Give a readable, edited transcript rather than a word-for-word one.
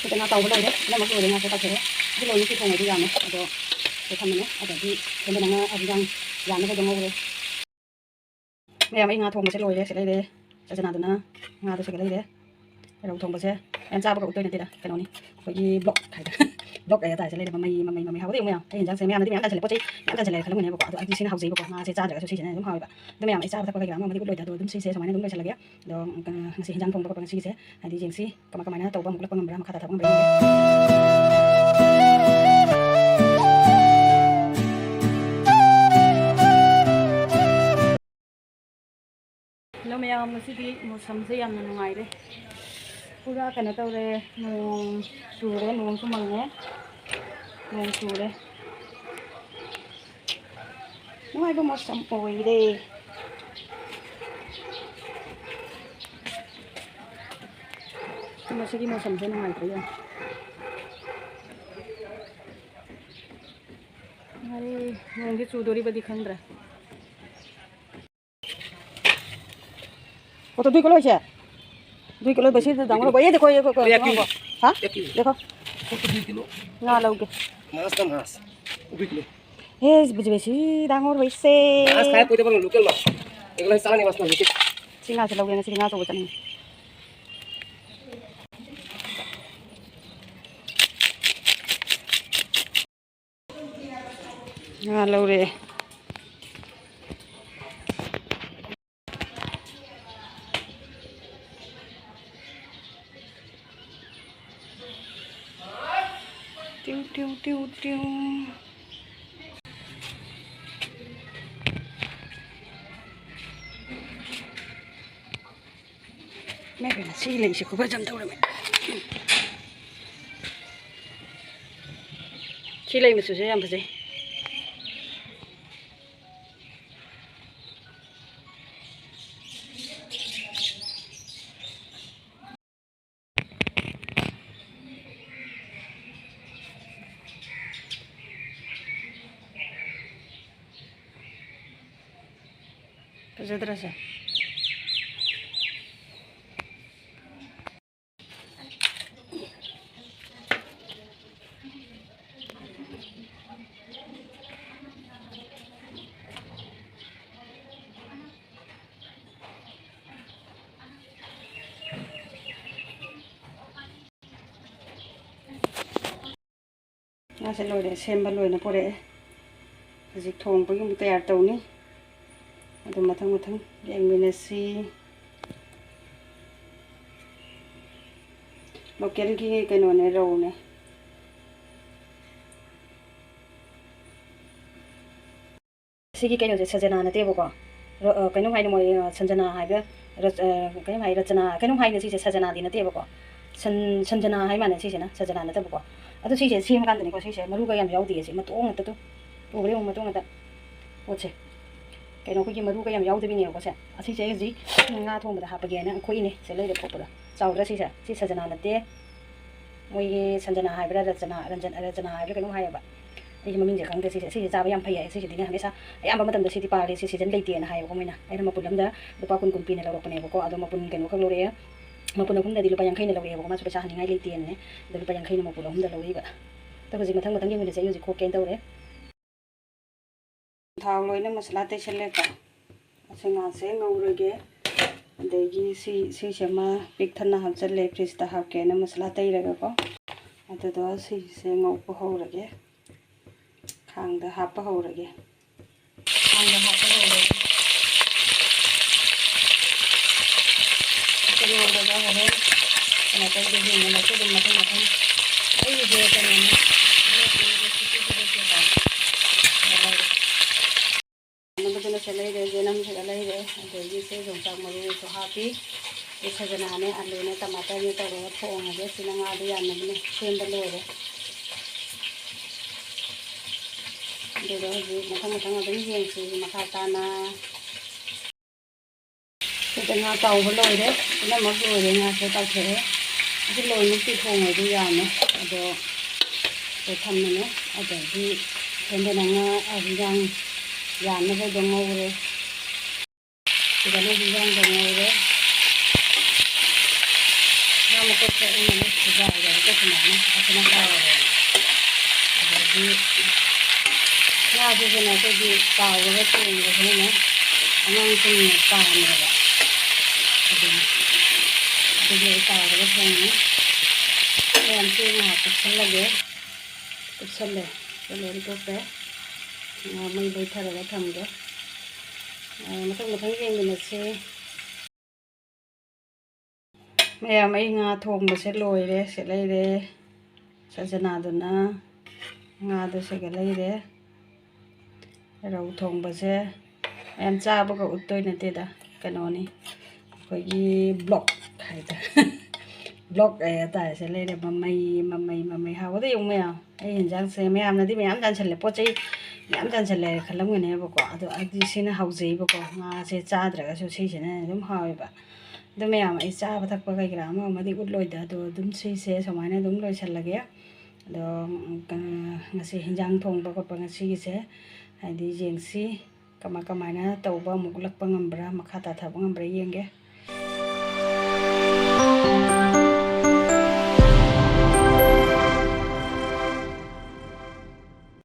Kita tahu boleh deh, nama gue dengan kita cewek. Jadi lo itu cuma dia nih, atau kita mana, ada di sebenarnya ada yang itu dong gue. Mẹ mấy ngà thùng mà sẽ lôi đấy, sẽ lấy đấy, sẽ nào tụi nó ngà tôi sẽ lấy đấy, cái đầu thùng mà sẽ em ra bao tôi này thì đã, cái nào đi, bởi vì block cái block này tại sẽ lấy mà mày học cái gì không mày, cái hình dáng xem mẹ nó đi mẹ ăn sẽ lấy bớt em ăn sẽ lấy cái lúc này bỏ tôi xin học gì bỏ ngà sẽ ra được cái suy này đúng không vậy, tôi mẹ mày ra tôi cái mà đi đôi tôi đúng suy sẽ xong rồi đúng rồi sẽ lấy cái, đó sẽ hình dáng thùng bằng suy sẽ, hay đi gì cái mà nó tàu bằng một lớp bằng một khát thằng Hello mẹ, mình sẽ đi một sắm dây ăn ở ngoài đây. Cô ra cái này tao đây, mùng sù đấy, mùng số măng nhé, mùng sù đây. Nó ai có một sắm ổi đây. Mình sẽ đi một sắm dây ngoài đấy rồi. Đây, mùng cái sù đôi đi bật đi khăn rồi. Có tôi có chứ? 2 kilo बेसी तो दाम भैया देखो ये हाँ देखो 2 kilo ना लोगे मास का मास 2 किलो ये बेसी दाम और वैसे मास खाए पूरे पर लोकल मास एगला साला नहीं मास ना लोकल सिंगा से लोगे ना सिंगा तो बचने ना लोगे Tiêu mẹ phải là xí lệnh chỉ có bao dầm đâu rồi mẹ xí lệnh mà sửa sẽ làm cái gì cái gì đó sao nó sẽ lôi để xem bao lôi nó có để dịch thùng với cái tè tàu ní rồi một thằng để anh mình xí một cái nồi này rầu này xí cái nồi sẽ sajana này tiếp vào cái nồi hay là mọi sanjana hay cái này rachana cái nồi hay là xí sẽ sajana thì nó tiếp vào sanjana hay mà này xí sẽ nó sajana nó tiếp vào ಅದು ಸೀಸೆ seem ಕಾಂತನೆ ಕೊ ಸೀಸೆ ಮರುಗ ಯam yaudi ase ma tong ta tu ore ma tong ta oche kai no ko ji maruga yam yaudi bi ne ko se asi se ji nga thong ba ha pa ge na khoi ne se le de pop da chaw da si sajana na te moi sanjana hai bra rachana hai bra kai no hai ba ai ma min je khang de si ja ba yam phai ai si di na hmesa ai am ba matam da si ti pa le si season le te na hai ko mai na ai ma pulam da lupa kun pi na lo ko ne ko ado ma pun kai no khang lo re mapun akum dari lupa yang kain lalu ya, bukan masuk pecahan yang lain tian ne, dari lupa yang kain mapun akum dari lalu ya. Tapi jika matang yang ini saya uji kok kain tahu deh. Thau loy na masala te chale ka, asenga se ngau lagi, degi si sama pik thana hal chale freeze ta hal ke na masala te lagi ko, atau doa si ngau pohau lagi, khang dah hap pohau lagi, khang dah hap pohau lagi. Ini udah dah ada, kenapa ini dia nak tu macam ini dia kan ini, nama tu nak selai deh, nama selai deh, jadi saya jomtak malu so happy, isa jenane, alu ne tomato ni tu orang thong aja, sinang ada yang ni siam belu deh, jadi macam ada ni yang si makan tanah. Cái ngà tàu với lồi đấy, nó mất rồi đấy ngà sẽ tàu thế, cái lồi nó tùy thùng ở đây này, rồi thầm này nữa, rồi thì thêm cái này ở bên dàn nó phải đồng ngầu rồi, thì cái này dàn đồng ngầu đấy, nó một cái này nó dài rồi cái này, ꯑꯁꯤꯅ ꯍꯥꯎꯔꯦ ꯑꯗꯒꯤ ꯉꯥꯁꯤꯁꯨꯅ ꯑꯩꯈꯣꯏꯒꯤ ꯇꯥꯎꯔꯒ ꯊꯣꯡꯕꯁꯤꯅ ꯑꯉꯥꯡꯁꯤꯡꯅ ꯄꯥꯝꯃꯦꯕ ꯑꯗꯨꯅ ꯑꯗꯨꯒꯤ ꯑꯩ ꯇꯥꯎꯔꯒ ꯊꯣꯡꯉꯤ ꯃꯌꯥꯝꯁꯤ ꯉꯥꯏꯍꯥꯛ ꯀꯨꯞꯁꯜꯂꯒꯦ ꯀꯨꯞꯁꯜꯂꯦ ꯂꯣꯏ ꯇꯣꯛꯈ꯭ꯔꯦ ꯃꯩ ꯂꯩꯊꯔꯒ ꯊꯝꯒꯦ ꯃꯊꯪ ꯌꯦꯡꯃꯤꯟꯅꯁꯤ ꯃꯌꯥꯝ ꯑꯩ ꯉꯥ ꯊꯣꯡꯕꯁꯦ ꯂꯣꯏꯔꯦ ꯁꯦꯠꯂꯩꯔꯦ ꯁꯖꯅꯥꯗꯨꯅ ꯉꯥꯗꯨ ꯁꯦꯒꯠꯂꯩꯔꯦ ꯔꯧ ꯊꯣꯡꯕꯁꯦ ꯃꯌꯥꯝ ꯆꯥꯕꯒ ꯎꯠꯇꯣꯏ ꯅꯠꯇꯦꯗ ꯀꯩꯅꯣꯅꯤ ꯑꯩꯈꯣꯏꯒꯤ ꯕ꯭ꯂꯣꯛ ꯍꯥꯏꯇꯥꯔꯦ ꯕ꯭ꯂꯣꯛ ꯍꯥꯏꯇꯥꯔꯦ ꯁꯦ ꯂꯩꯔꯦ ꯃꯃꯩ ꯍꯥꯎꯕꯗ ꯌꯦꯡꯉꯨ ꯃꯌꯥꯝ ꯑꯩ ꯌꯦꯟꯖꯥꯡꯁꯦ ꯃꯌꯥꯝꯅꯗꯤ ꯃꯌꯥꯝ ꯆꯥꯟꯁꯜꯂꯦ ꯄꯣꯠ ꯆꯩ ꯃꯌꯥꯝ ꯆꯥꯟꯁꯜꯂꯦ ꯈꯜꯂꯝꯒꯅꯦꯕꯀꯣ ꯑꯗꯣ ꯑꯩꯗꯤ ꯁꯤꯅ ꯍꯥꯎꯖꯩꯕꯀꯣ ꯉꯥꯁꯦ ꯆꯥꯗ꯭ꯔꯒꯁꯨ ꯁꯤꯁꯤꯅ ꯑꯗꯨꯝ ꯍꯥꯎꯋꯦꯕ ꯑꯗꯣ ꯃꯌꯥꯝ ꯑꯩ ꯆꯥꯕ ꯊꯛꯄ ꯀꯩꯀꯥ ꯑꯃꯗꯤ ꯎꯠꯂꯣꯏꯗ ꯑꯗꯣ ꯑꯗꯨꯝ ꯁꯤꯁꯦ ꯁꯨꯃꯥꯏꯅ ꯑꯗꯨꯝ ꯂꯣꯏꯁꯜꯂꯒꯦ ꯑꯗꯣ ꯉꯁꯤ ꯍꯤꯟꯖꯥꯡ ꯊꯣꯡꯕ ꯈꯣꯠꯄ ꯉꯁꯤꯒꯤꯁꯦ ꯍꯥꯏꯗꯤ ꯌꯦꯡꯁꯤ ꯀꯃꯥꯏꯅ ꯇꯧꯕ ꯑꯃꯨꯛ ꯎꯠꯂꯛꯄ ꯉꯝꯕ꯭ꯔꯥ ꯃꯈꯥ ꯇꯥꯊꯕ ꯉꯝꯕ꯭ꯔꯥ ꯌꯦꯡꯒꯦ